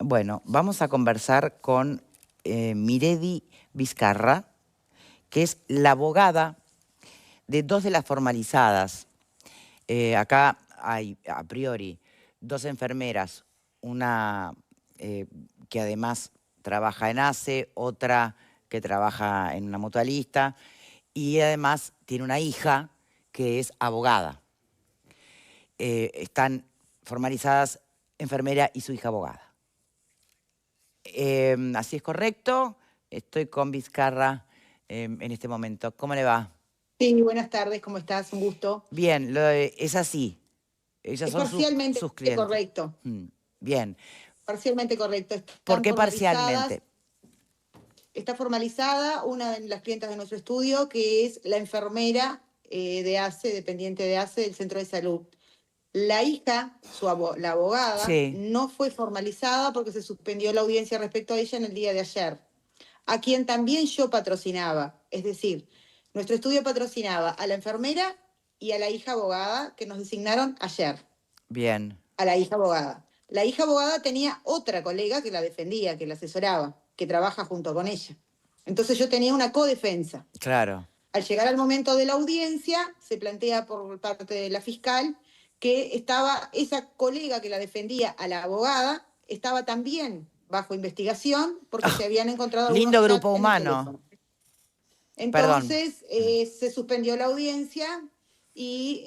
Bueno, vamos a conversar con Miredi Vizcarra, que es la abogada de dos de las formalizadas. Acá hay, a priori, dos enfermeras, una que además trabaja en ACE, otra que trabaja en una mutualista, y además tiene una hija que es abogada. Están formalizadas enfermera y su hija abogada. Así es correcto. Estoy con Vizcarra en este momento. ¿Cómo le va? Sí, buenas tardes, ¿cómo estás? Un gusto. Bien, es así. Ellas Es son parcialmente sus clientes. correcto, Bien. parcialmente correcto. ¿Por Están qué formalizadas, parcialmente? está formalizada una de las clientas de nuestro estudio, que es la enfermera de ACE, dependiente de ACE del centro de salud. La hija, la abogada, Sí, no fue formalizada porque se suspendió la audiencia respecto a ella en el día de ayer, a quien también yo patrocinaba. Es decir, nuestro estudio patrocinaba a la enfermera y a la hija abogada que nos designaron ayer. bien, A la hija abogada. La hija abogada tenía otra colega que la defendía, que la asesoraba, que trabaja junto con ella. Entonces yo tenía una codefensa. claro. Al llegar al momento de la audiencia, se plantea por parte de la fiscal que estaba esa colega que la defendía a la abogada, estaba también bajo investigación porque Ah, se habían encontrado lindo algunos grupo chats en el humano. teléfono. Perdón. Entonces se suspendió la audiencia y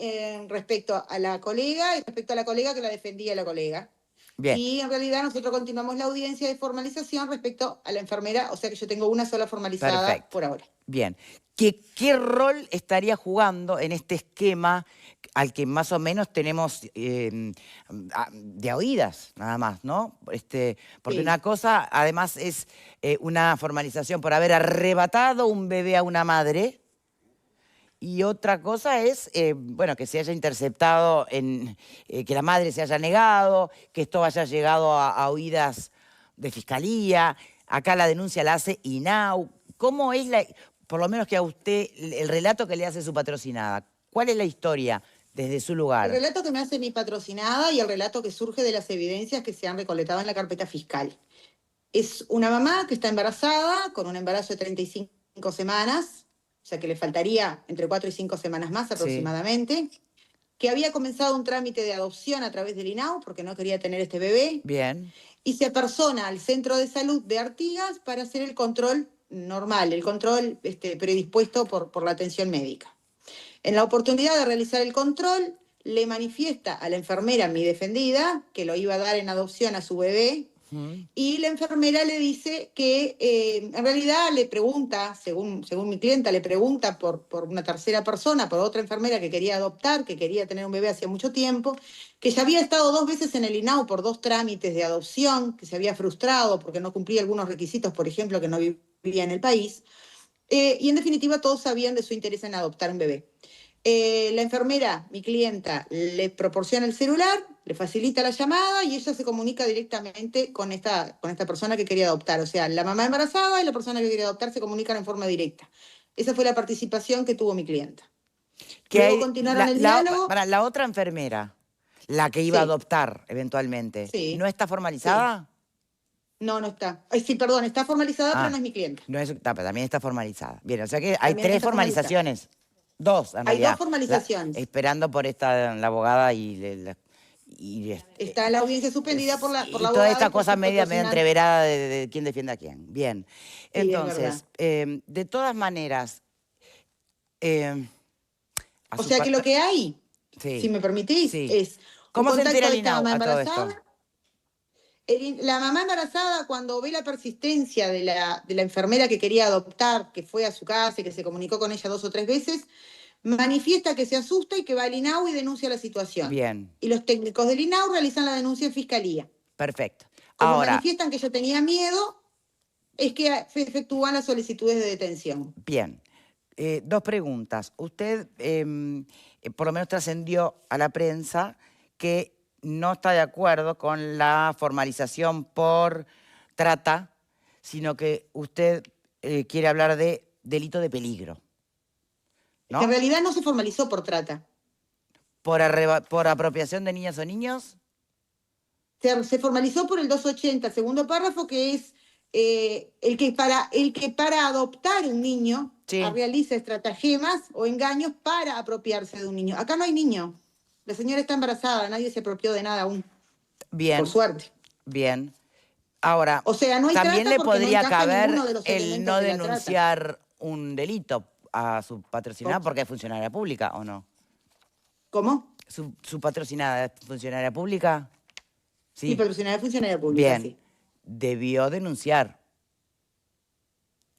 respecto a la colega y respecto a la colega que la defendía la colega. Bien, Y en realidad nosotros continuamos la audiencia de formalización respecto a la enfermera, o sea que yo tengo una sola formalizada perfecto. por ahora. Bien. ¿Qué rol estaría jugando en este esquema al que más o menos tenemos de oídas, nada más, ¿no? Porque Sí. una cosa, además, es una formalización por haber arrebatado un bebé a una madre, y otra cosa es, bueno, que se haya interceptado, que la madre se haya negado, que esto haya llegado a oídas de fiscalía. Acá la denuncia la hace INAU. ¿Cómo es por lo menos que a usted, el relato que le hace su patrocinada? ¿Cuál es la historia desde su El lugar? relato que me hace mi patrocinada y el relato que surge de las evidencias que se han recolectado en la carpeta fiscal. Es una mamá que está embarazada, con un embarazo de 35 semanas, o sea que le faltaría entre 4 y 5 semanas más Sí, aproximadamente, que había comenzado un trámite de adopción a través del INAU porque no quería tener este bebé, bien. y se apersona al centro de salud de Artigas para hacer el control normal, el control predispuesto por la atención médica. En la oportunidad de realizar el control, le manifiesta a la enfermera, mi defendida, que lo iba a dar en adopción a su bebé, y la enfermera le dice que en realidad le pregunta, según mi clienta, le pregunta por una tercera persona, por otra enfermera que quería adoptar, que quería tener un bebé hacía mucho tiempo, que ya había estado 2 veces en el INAU por 2 trámites de adopción, que se había frustrado porque no cumplía algunos requisitos, por ejemplo, que no vivía en el país. Y en definitiva todos sabían de su interés en adoptar un bebé. La enfermera, mi clienta, le proporciona el celular, le facilita la llamada y ella se comunica directamente con esta persona que quería adoptar. O sea, la mamá embarazada y la persona que quería adoptar se comunican en forma directa. Esa fue la participación que tuvo mi clienta. Que Luego hay continuaron el diálogo. para la otra enfermera, la que iba a Sí, adoptar eventualmente, ¿no sí, está sí. formalizada? No, no está. Ay, sí, perdón, está formalizada, pero no Ah, es mi clienta. no es, pero también está formalizada. Bien, o sea que hay También tres está formalizada. formalizaciones, dos en Hay dos realidad, formalizaciones. esperando por la abogada Está la audiencia suspendida por la y toda abogada esta y por cosa sus media patrocinantes. entreverada de quién defiende a quién. Bien, Sí, es verdad. entonces, de todas maneras, eh, a O su sea que lo que hay, si sí, me permitís, sí. es un ¿Cómo se entera contacto el de esta INAU mamá a todo esto? embarazada. La mamá embarazada, cuando ve la persistencia de la enfermera que quería adoptar, que fue a su casa y que se comunicó con ella 2 o 3 veces, manifiesta que se asusta y que va al INAU y denuncia la situación. Bien, Y los técnicos del INAU realizan la denuncia en fiscalía. perfecto. Como Ahora, manifiestan que yo tenía miedo, es que se efectúan las solicitudes de detención. bien. Dos preguntas. Usted, por lo menos trascendió a la prensa que no está de acuerdo con la formalización por trata, sino que usted quiere hablar de delito de peligro, Que en ¿no? realidad no se formalizó por trata. Por apropiación de niñas o niños. se formalizó por el 280, segundo párrafo, que es el que para adoptar un niño Sí, realiza estratagemas o engaños para apropiarse de un niño. Acá no hay niño. La señora está embarazada, nadie se apropió de nada aún, por bien, suerte. bien. Ahora, O sea, no hay también trata le porque no podría encaja ninguno caber de los el elementos no de la trata. denunciar un delito a su patrocinada porque es funcionaria pública, ¿o no? ¿Cómo? ¿Su patrocinada es funcionaria pública? Sí, Sí, patrocinada de funcionaria pública, bien. sí. Debió denunciar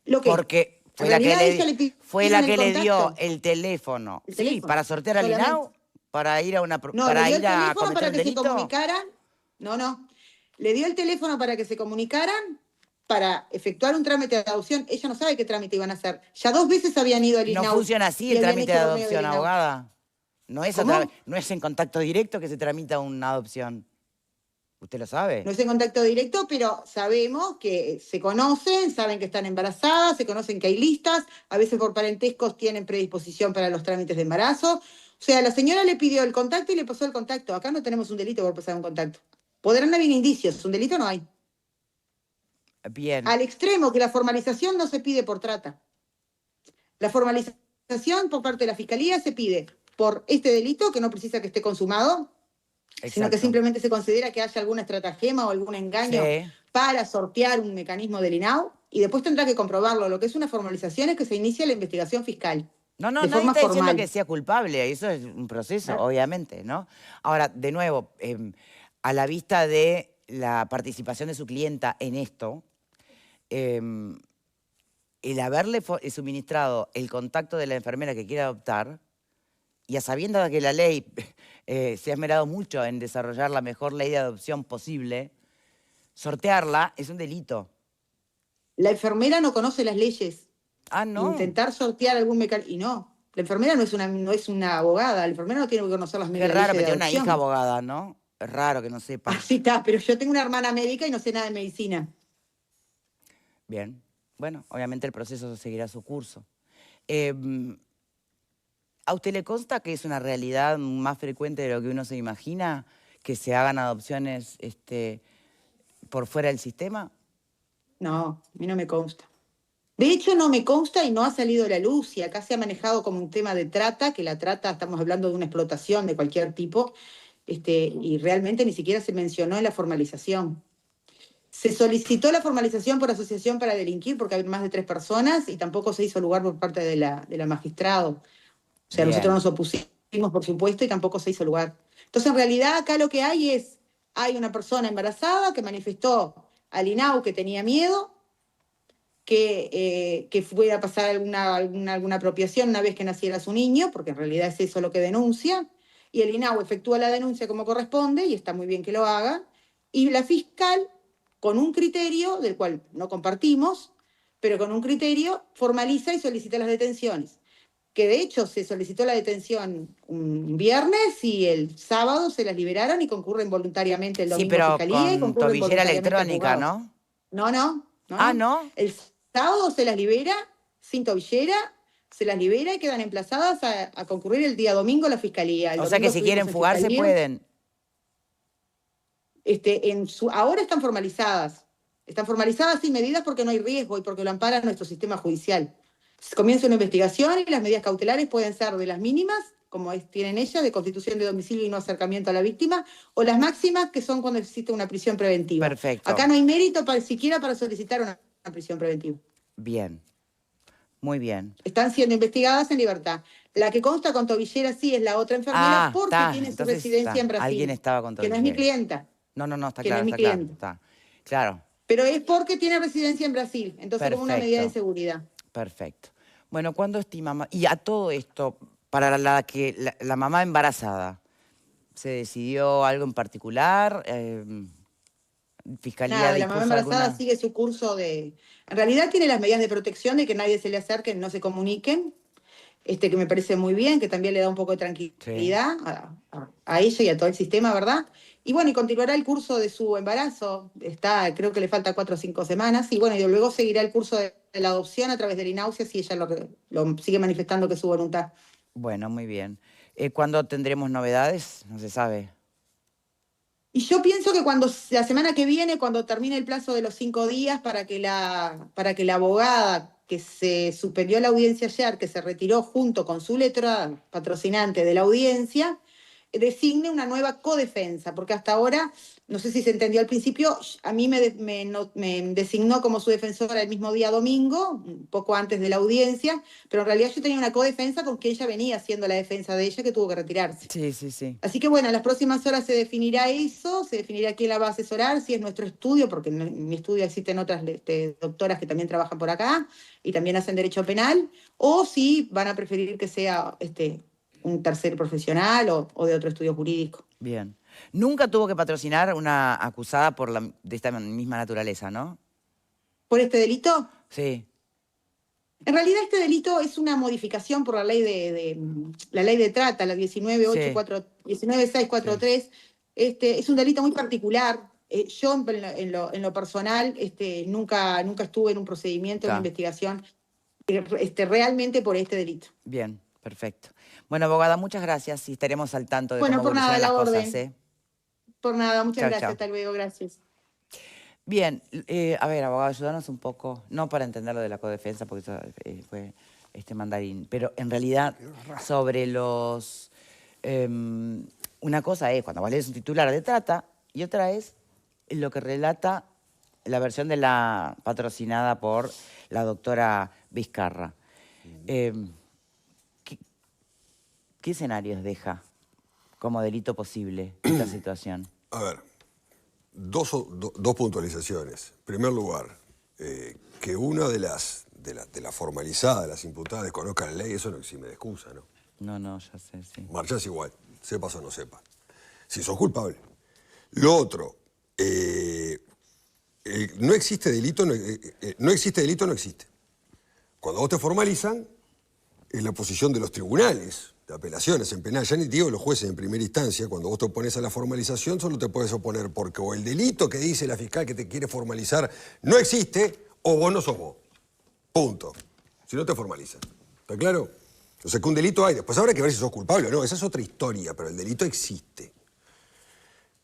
¿Lo qué? porque En realidad ella le fue pidieron la el que le dio contacto, el teléfono. el Sí, teléfono, para sortear al solamente. INAU, para ir a No, le para dio el ir a teléfono cometer para un que se delito. comunicaran. No, no. Le dio el teléfono para que se comunicaran para efectuar un trámite de adopción. Ella no sabe qué trámite iban a hacer. Ya 2 veces habían ido al No INAU funciona así y el habían trámite de hecho borneo del adopción, INAU. abogada. No es ¿Cómo? no es en contacto directo que se tramita una adopción. ¿Usted lo sabe? No es en contacto directo, pero sabemos que se conocen, saben que están embarazadas, se conocen que hay listas, a veces por parentescos tienen predisposición para los trámites de embarazo. O sea, la señora le pidió el contacto y le pasó el contacto. Acá no tenemos un delito por pasar un contacto. Podrán haber indicios, un delito no hay. Bien, Al extremo que la formalización no se pide por trata. La formalización por parte de la Fiscalía se pide por este delito, que no precisa que esté consumado, sino que exacto. simplemente se considera que haya alguna estratagema o algún engaño Sí. para sortear un mecanismo del INAU, y después tendrá que comprobarlo. Lo que es una formalización es que se inicia la investigación fiscal, No, no, de nadie forma está diciendo que formal. sea culpable, eso es un proceso, ¿Eh? obviamente, ¿no? Ahora, de nuevo, a la vista de la participación de su clienta en esto, em, el haberle suministrado el contacto de la enfermera que quiere adoptar, y a sabiendas de que la ley se ha esmerado mucho en desarrollar la mejor ley de adopción posible, sortearla es un delito. La enfermera no conoce las leyes. Ah, no. Intentar sortear algún mecanismo, y no. La enfermera no es una abogada, la enfermera no tiene que conocer las Qué leyes raro, de pero tiene una hija adopción. abogada, ¿no? Es raro que no sepa. Así está, pero yo tengo una hermana médica y no sé nada de medicina. Bien. Bueno, obviamente el proceso seguirá su curso. Em, ¿A usted le consta que es una realidad más frecuente de lo que uno se imagina que se hagan adopciones por fuera del sistema? No, a mí no me consta. De hecho, no me consta y no ha salido a la luz, y acá se ha manejado como un tema de trata, que la trata, estamos hablando de una explotación de cualquier tipo, y realmente ni siquiera se mencionó en la formalización. Se solicitó la formalización por asociación para delinquir porque hay más de 3 personas y tampoco se hizo lugar por parte de la magistrado. O sea, nosotros Bien, nos opusimos, por supuesto, y tampoco se hizo lugar. Entonces, en realidad, acá lo que hay una persona embarazada que manifestó al INAU que tenía miedo, que fuera a pasar alguna apropiación una vez que naciera su niño, porque en realidad es eso lo que denuncia, y el INAU efectúa la denuncia como corresponde, y está muy bien que lo haga, y la fiscal, con un criterio del cual no compartimos, pero con un criterio, formaliza y solicita las detenciones, que de hecho se solicitó la detención un viernes y el sábado se las liberaron y concurren voluntariamente el sí, domingo a pero fiscalía y con concurren tobillera voluntariamente a electrónica, juzgados. ¿no? No, no, no, Ah, no. ¿no? El sábado se las libera sin tobillera, se las libera y quedan emplazadas a concurrir el día domingo a la fiscalía. El O sea que domingo si estuvimos quieren en fugarse fiscalía. pueden. Ahora están formalizadas. Están formalizadas sin medidas porque no hay riesgo y porque lo ampara nuestro sistema judicial. Comienza una investigación y las medidas cautelares pueden ser de las mínimas, como tienen ellas, de constitución de domicilio y no acercamiento a la víctima, o las máximas, que son cuando existe una prisión preventiva. Perfecto. Acá no hay mérito siquiera para solicitar una prisión preventiva. Bien, muy bien. Están siendo investigadas en libertad. La que consta con tobillera sí es la otra enfermera Ah, porque está. tiene su Entonces residencia está. en Alguien Brasil, estaba con que no es mi tobillera. clienta, No, no, no, está que no claro, es mi está claro. clienta. Está. Claro. Pero es porque tiene residencia en Brasil, entonces como una medida de Perfecto. seguridad. Perfecto. Bueno, ¿cuándo estima? Y a todo esto, para la mamá embarazada, ¿se decidió algo en particular? ¿Fiscalía Nada, la mamá dispuso embarazada alguna? sigue su curso de... En realidad tiene las medidas de protección de que nadie se le acerque, no se comuniquen, que me parece muy bien, que también le da un poco de Sí. tranquilidad a ella y a todo el sistema, ¿verdad? Y bueno, y continuará el curso de su embarazo, creo que le falta 4 o 5 semanas, y bueno, y luego seguirá el curso de la adopción a través del INAUCIA si ella lo sigue manifestando que es su voluntad. Bueno, muy bien. ¿Cuándo tendremos novedades? No se sabe. Y yo pienso que cuando la semana que viene, cuando termine el plazo de los 5 días para que la abogada que se suspendió la audiencia ayer, que se retiró junto con su letra patrocinante de la audiencia, designe una nueva codefensa, porque hasta ahora, no sé si se entendió al principio, a mí me designó como su defensora el mismo día domingo, un poco antes de la audiencia, pero en realidad yo tenía una codefensa con que ella venía haciendo la defensa de ella, que tuvo que retirarse. Sí, sí, sí. Así que bueno, en las próximas horas se definirá eso, se definirá quién la va a asesorar, si es nuestro estudio, porque en mi estudio existen otras doctoras que también trabajan por acá y también hacen derecho penal, o si van a preferir que sea un tercer profesional o de otro estudio jurídico. Bien. Nunca tuvo que patrocinar una acusada de esta misma naturaleza, ¿no? ¿Por este delito? Sí. En realidad este delito es una modificación por la ley la ley de trata, la 19643. Sí. Es un delito muy particular. Yo en lo personal nunca estuve en un procedimiento, en una investigación realmente por este delito. Bien, perfecto. Bueno, abogada, muchas gracias y estaremos al tanto de Bueno, cómo por nada, evolucionan las la cosas, orden. ¿eh? Por nada, muchas Chao, gracias. chao. Hasta luego, gracias. Bien, a ver, abogado, ayúdanos un poco, no para entender lo de la codefensa, porque eso fue mandarín, pero en realidad sobre los... una cosa es cuando vos lees un titular de trata y otra es lo que relata la versión de la patrocinada por la doctora Vizcarra. ¿Qué escenarios deja como delito posible esta situación? A ver, dos puntualizaciones. En primer lugar, que una de las formalizadas, las imputadas, desconozca la ley, eso no exime de excusa, ¿no? No, ya sé, sí. Marchás igual, sepas o no sepas. Si sos culpable. Lo otro, no existe delito, no existe. Cuando vos te formalizan, es la posición de los tribunales de apelaciones en penal. Ya ni digo los jueces en primera instancia, cuando vos te opones a la formalización, solo te puedes oponer porque o el delito que dice la fiscal que te quiere formalizar no existe, o vos no sos vos. Punto. Si no te formalizan. ¿Está claro? O sea que un delito hay. Después habrá que ver si sos culpable o no. Esa es otra historia, pero el delito existe.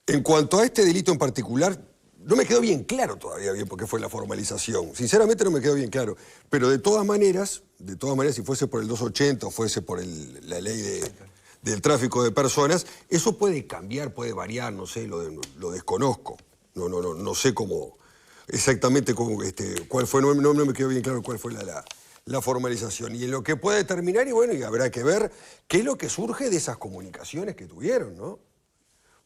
En cuanto a este delito en particular, no me quedó bien claro todavía bien por qué fue la formalización. Sinceramente no me quedó bien claro. Pero de todas maneras, si fuese por el 280 o fuese por la ley del tráfico de personas, eso puede cambiar, puede variar, no sé, lo desconozco. No sé cómo, exactamente cuál fue, no me quedó bien claro cuál fue la formalización. Y en lo que puede determinar, y bueno, y habrá que ver qué es lo que surge de esas comunicaciones que tuvieron, ¿no?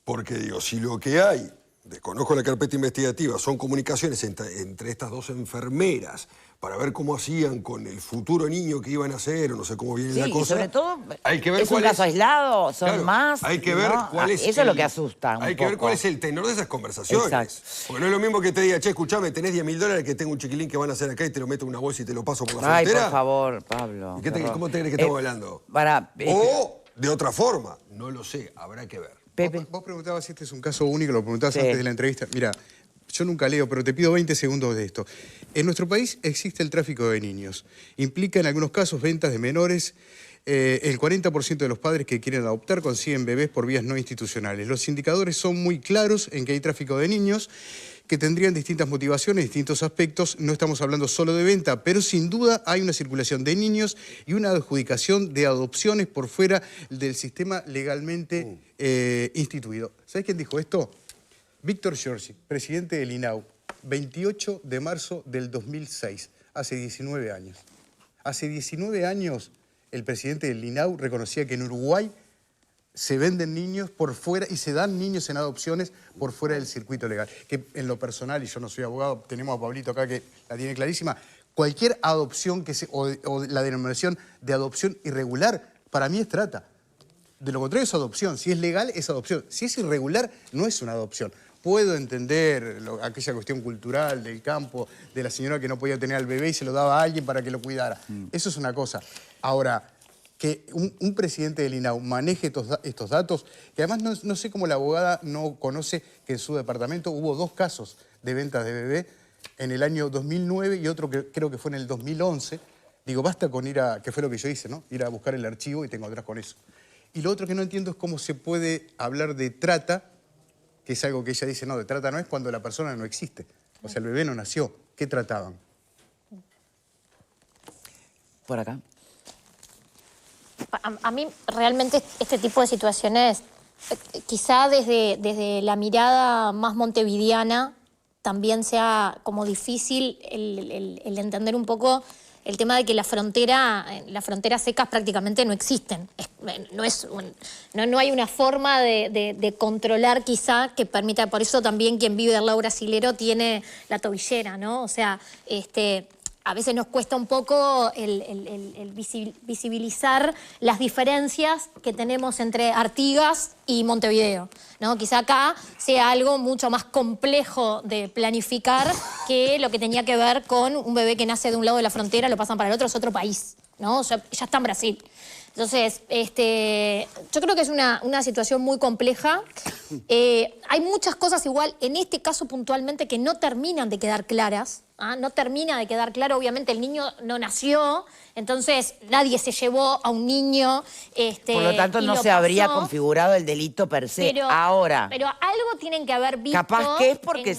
Porque digo, si lo que hay, desconozco la carpeta investigativa, son comunicaciones entre estas dos enfermeras para ver cómo hacían con el futuro niño que iban a hacer, o no sé cómo viene la cosa. Y sobre todo, hay que ver ¿es un caso aislado? ¿Son claro, más? Hay que ver ¿no? cuál es eso es lo que asusta un Hay que ver poco. cuál es el tenor de esas conversaciones. Exacto. Porque no es lo mismo que te diga, che, escuchame, tenés $10.000 que tengo un chiquilín que van a hacer acá y te lo meto en una bolsa y te lo paso por la frontera. Por favor, Pablo. ¿Cómo te crees que estamos hablando? O de otra forma, no lo sé, habrá que ver. Pepe. Vos preguntabas si este es un caso único, lo preguntabas Sí. antes de la entrevista. Mira, yo nunca leo, pero te pido 20 segundos de esto. En nuestro país existe el tráfico de niños. Implica en algunos casos ventas de menores. El 40% de los padres que quieren adoptar consiguen bebés por vías no institucionales. Los indicadores son muy claros en que hay tráfico de niños que tendrían distintas motivaciones, distintos aspectos. No estamos hablando solo de venta, pero sin duda hay una circulación de niños y una adjudicación de adopciones por fuera del sistema legalmente instituido. ¿Sabés quién dijo esto? Víctor Giorgi, presidente del INAU, 28 de marzo del 2006, hace 19 años. Hace 19 años el presidente del INAU reconocía que en Uruguay se venden niños por fuera y se dan niños en adopciones por fuera del circuito legal. Que en lo personal, y yo no soy abogado, tenemos a Pablito acá que la tiene clarísima, cualquier adopción o la denominación de adopción irregular, para mí es trata. De lo contrario es adopción. Si es legal, es adopción. Si es irregular, no es una adopción. Puedo entender aquella cuestión cultural del campo, de la señora que no podía tener al bebé y se lo daba a alguien para que lo cuidara. Eso es una cosa. Ahora, que un presidente del INAU maneje estos datos, que además no sé cómo la abogada no conoce que en su departamento hubo 2 casos de ventas de bebé en el año 2009 y otro que creo que fue en el 2011. Digo, basta con que fue lo que yo hice, ¿no? Ir a buscar el archivo y te encontrás con eso. Y lo otro que no entiendo es cómo se puede hablar de trata que es algo que ella dice, no, de trata no es cuando la persona no existe. O sea, el bebé no nació. ¿Qué trataban? Por acá. A mí realmente este tipo de situaciones, quizá desde la mirada más montevideana, también sea como difícil el entender un poco el tema de que las fronteras secas prácticamente no existen. No hay una forma de controlar quizá que permita, por eso también quien vive del lado brasilero tiene la tobillera, ¿no? O sea, a veces nos cuesta un poco el visibilizar las diferencias que tenemos entre Artigas y Montevideo, ¿no? Quizá acá sea algo mucho más complejo de planificar que lo que tenía que ver con un bebé que nace de un lado de la frontera, lo pasan para el otro, es otro país, ¿no? O sea, ya está en Brasil. Entonces, yo creo que es una situación muy compleja. Hay muchas cosas igual, en este caso puntualmente, que no terminan de quedar claras. No termina de quedar claro, obviamente el niño no nació, entonces nadie se llevó a un niño. Por lo tanto, no se habría configurado el delito per se. Pero algo tienen que haber visto. Capaz que es porque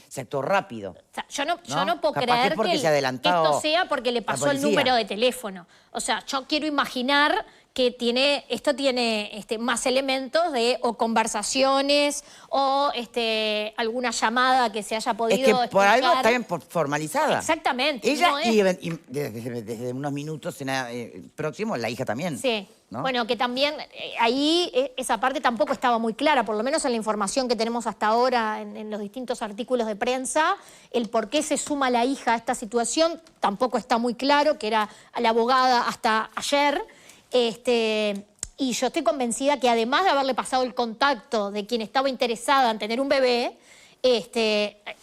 se actuó rápido. O sea, yo no puedo Capaz creer que porque que se adelantó esto sea porque le pasó el número de teléfono. O sea, yo quiero imaginar que esto tiene más elementos o conversaciones o alguna llamada que se haya podido Es que por algo explicar. está bien formalizada. Exactamente. Ella no y desde unos minutos próximos, la hija también. Sí. ¿No? Bueno, que también ahí esa parte tampoco estaba muy clara, por lo menos en la información que tenemos hasta ahora en los distintos artículos de prensa, el por qué se suma la hija a esta situación tampoco está muy claro, que era la abogada hasta ayer. Y yo estoy convencida que además de haberle pasado el contacto de quien estaba interesada en tener un bebé,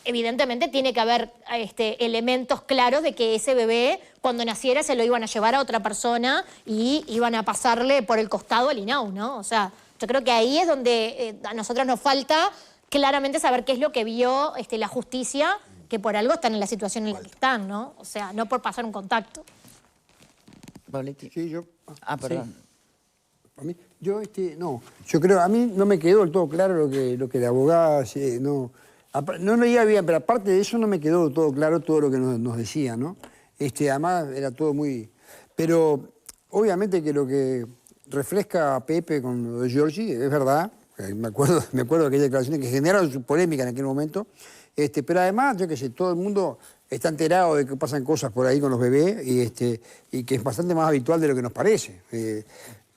evidentemente tiene que haber elementos claros de que ese bebé, cuando naciera, se lo iban a llevar a otra persona y iban a pasarle por el costado al INAU, ¿no? O sea, yo creo que ahí es donde a nosotros nos falta claramente saber qué es lo que vio la justicia, que por algo están en la situación en la que están, ¿no? O sea, no por pasar un contacto. Pabletti. Sí, yo. Perdón. Sí. A mí, no, yo creo, a mí no me quedó del todo claro lo que la abogada, no leía bien, pero aparte de eso no me quedó del todo claro todo lo que nos decía, ¿no? Además era todo muy... Pero obviamente que lo que refresca a Pepe con lo de Giorgi es verdad, me acuerdo de aquellas declaraciones que generaron su polémica en aquel momento, pero además, yo qué sé, todo el mundo está enterado de que pasan cosas por ahí con los bebés y que es bastante más habitual de lo que nos parece.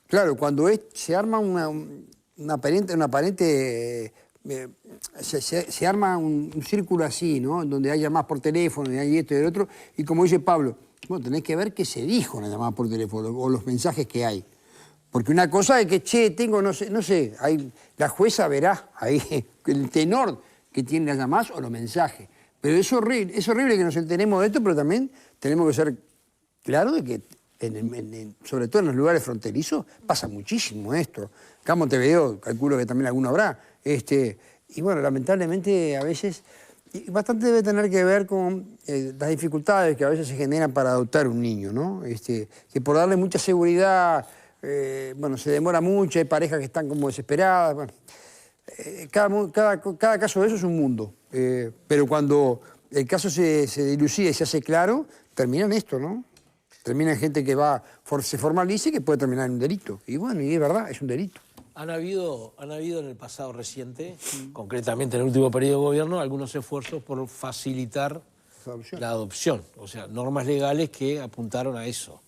Claro, cuando se arma se arma un círculo así, ¿no? Donde hay llamadas por teléfono y hay esto y el otro, y como dice Pablo, bueno, tenés que ver qué se dijo en la llamada por teléfono o los mensajes que hay. Porque una cosa es que, tengo, no sé, la jueza verá ahí el tenor que tienen las llamadas o los mensajes. Pero es horrible que nos enteremos de esto, pero también tenemos que ser claros de que, sobre todo en los lugares fronterizos, pasa muchísimo esto. Acá en Montevideo, calculo que también alguno habrá. Y bueno, lamentablemente a veces, y bastante debe tener que ver con las dificultades que a veces se generan para adoptar un niño, ¿no? Que por darle mucha seguridad, bueno, se demora mucho, hay parejas que están como desesperadas, bueno. Cada caso de eso es un mundo, pero cuando el caso se dilucida y se hace claro, termina en esto, ¿no? Termina en gente que se formaliza y que puede terminar en un delito. Y bueno, y es verdad, es un delito. Han habido en el pasado reciente, concretamente en el último periodo de gobierno, algunos esfuerzos por facilitar la adopción. O sea, normas legales que apuntaron a eso,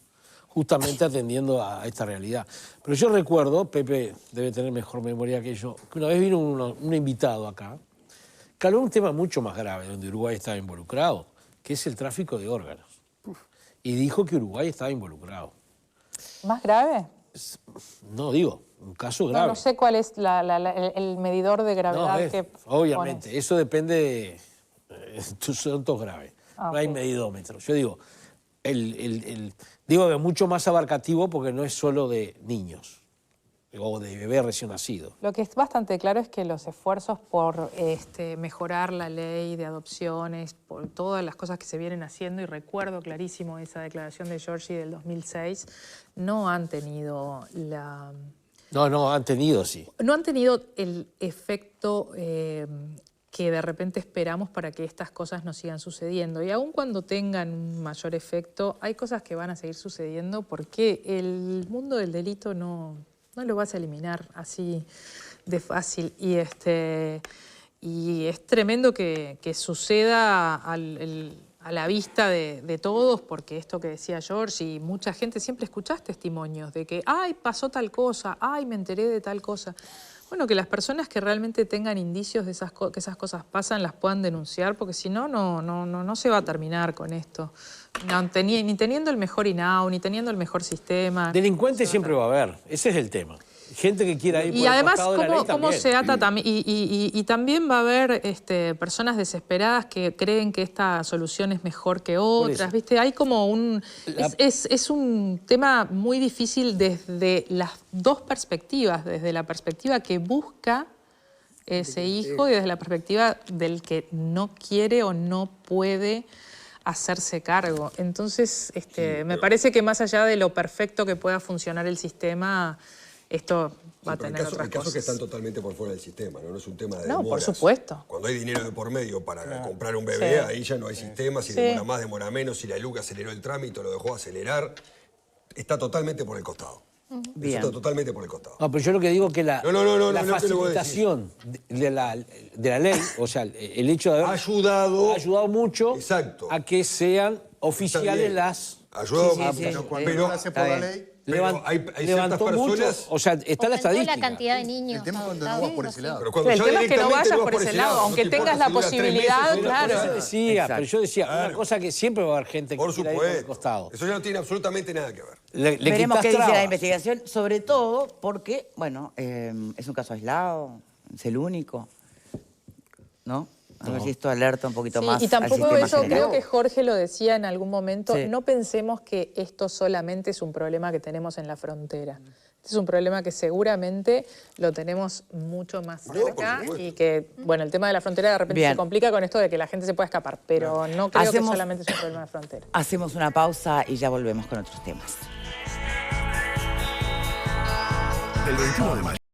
justamente atendiendo a esta realidad. Pero yo recuerdo, Pepe debe tener mejor memoria que yo, que una vez vino un invitado acá, que habló de un tema mucho más grave, donde Uruguay estaba involucrado, que es el tráfico de órganos. Y dijo que Uruguay estaba involucrado. ¿Más grave? No, digo, un caso grave. No sé cuál es el medidor de gravedad que obviamente, pones. eso depende son todos graves. No hay Ok. medidómetro. Yo digo, digo que es mucho más abarcativo porque no es solo de niños o de bebés recién nacidos. Lo que es bastante claro es que los esfuerzos por mejorar la ley de adopciones, por todas las cosas que se vienen haciendo, y recuerdo clarísimo esa declaración de Giorgi del 2006, no han tenido No, han tenido, sí. No han tenido el efecto que de repente esperamos para que estas cosas no sigan sucediendo. Y aun cuando tengan un mayor efecto, hay cosas que van a seguir sucediendo porque el mundo del delito no lo vas a eliminar así de fácil. Y es tremendo que suceda a la vista de todos, porque esto que decía George, y mucha gente, siempre escuchás testimonios de que, ay, pasó tal cosa, ay, me enteré de tal cosa. Bueno, que las personas que realmente tengan indicios de que esas cosas pasan las puedan denunciar, porque si no, no se va a terminar con esto. Ni teniendo el mejor INAU, ni teniendo el mejor sistema. Delincuentes siempre va a haber, ese es el tema. Gente que quiera ir por Y además, el costado de la ley cómo también. se ata también. Y también va a haber personas desesperadas que creen que esta solución es mejor que otras. ¿Viste? Hay como un. Es un tema muy difícil desde las dos perspectivas: desde la perspectiva que busca ese hijo y desde la perspectiva del que no quiere o no puede hacerse cargo. Entonces, me parece que más allá de lo perfecto que pueda funcionar el sistema, esto va a tener otras hay casos cosas. que están totalmente por fuera del sistema, no es un tema de No, por demoras. supuesto. Cuando hay dinero de por medio para comprar un bebé, ahí ya no hay sistema, si Sí. demora más, demora menos, si la LUC aceleró el trámite, lo dejó acelerar, está totalmente por el costado. Bien. Eso está totalmente por el costado. No, pero yo lo que digo es que la No, la no te lo voy a facilitación de la ley, o sea, el hecho de haber Ha ayudado, ha ayudado mucho Exacto. a que sean oficiales bien. las... ayudó, Pero pero lo hace está por la bien. ley. Pero hay ciertas levantó mucho, personas. o sea, está la Aumentó estadística. la cantidad de niños. El tema es cuando no adoptados, vas por ese lado. Pero cuando El ya tema es que no directamente vayas vas por ese lado, no aunque te importa tengas la si dura 3 meses, posibilidad, si dura claro. 3 Yo años. decía, Exacto. pero yo decía, una Claro. cosa que siempre va a haber gente que Por quiera ir por el supuesto. costado. Eso ya no tiene absolutamente nada que ver. Le Veremos quitas qué dice la trabas. investigación, sobre todo porque, bueno, es un caso aislado, es el único, ¿no? A ver si esto alerta un poquito Sí, más y al tampoco sistema eso, general. creo que Jorge lo decía en algún momento, Sí. no pensemos que esto solamente es un problema que tenemos en la frontera. Este es un problema que seguramente lo tenemos mucho más por cerca supuesto. y que, bueno, el tema de la frontera de repente Bien. se complica con esto de que la gente se pueda escapar, pero no creo Hacemos- que solamente es un problema de frontera. Hacemos una pausa y ya volvemos con otros temas. El 21 de mayo.